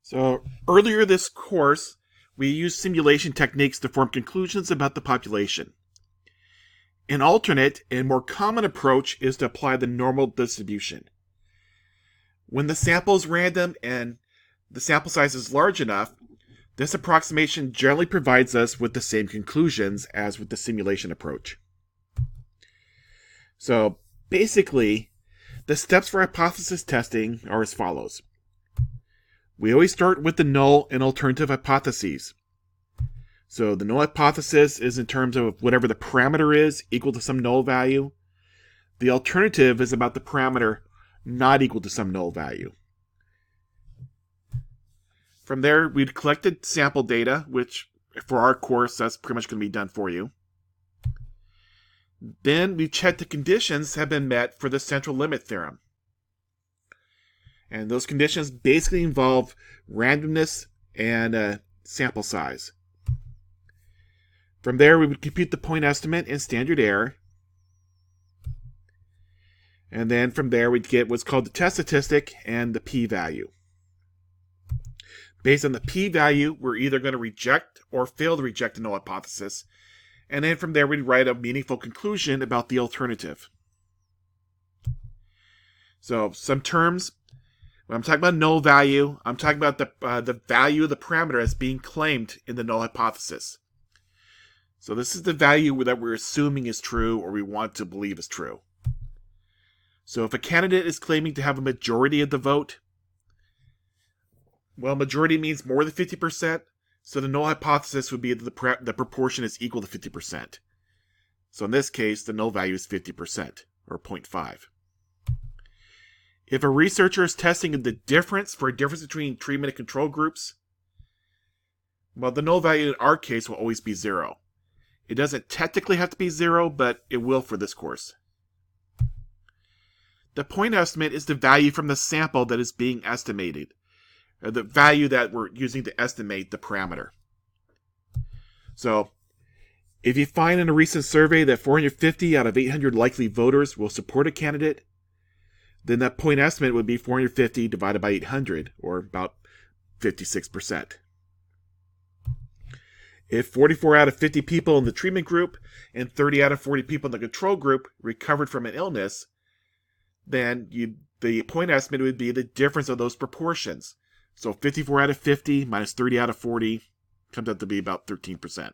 So earlier this course, we used simulation techniques to form conclusions about the population. An alternate and more common approach is to apply the normal distribution. When the sample is random and the sample size is large enough, this approximation generally provides us with the same conclusions as with the simulation approach. So basically, the steps for hypothesis testing are as follows. We always start with the null and alternative hypotheses. So the null hypothesis is in terms of whatever the parameter is equal to some null value. The alternative is about the parameter not equal to some null value. From there, we've collected sample data, which for our course, that's pretty much going to be done for you. Then we check the conditions have been met for the central limit theorem. And those conditions basically involve randomness and sample size. From there, we would compute the point estimate and standard error. And then from there, we'd get what's called the test statistic and the p-value. Based on the p-value, we're either going to reject or fail to reject the null hypothesis. And then from there, we'd write a meaningful conclusion about the alternative. So some terms. When I'm talking about null value, I'm talking about the value of the parameter as being claimed in the null hypothesis. So this is the value that we're assuming is true or we want to believe is true. So if a candidate is claiming to have a majority of the vote, well, majority means more than 50%, so the null hypothesis would be that the proportion is equal to 50%. So in this case, the null value is 50%, or 0.5. If a researcher is testing the difference for a difference between treatment and control groups, well, the null value in our case will always be 0. It doesn't technically have to be 0, but it will for this course. The point estimate is the value from the sample that is being estimated, or the value that we're using to estimate the parameter. So, if you find in a recent survey that 450 out of 800 likely voters will support a candidate, then that point estimate would be 450 divided by 800, or about 56%. If 44 out of 50 people in the treatment group and 30 out of 40 people in the control group recovered from an illness, then the point estimate would be the difference of those proportions. So 54 out of 50 minus 30 out of 40 comes out to be about 13%.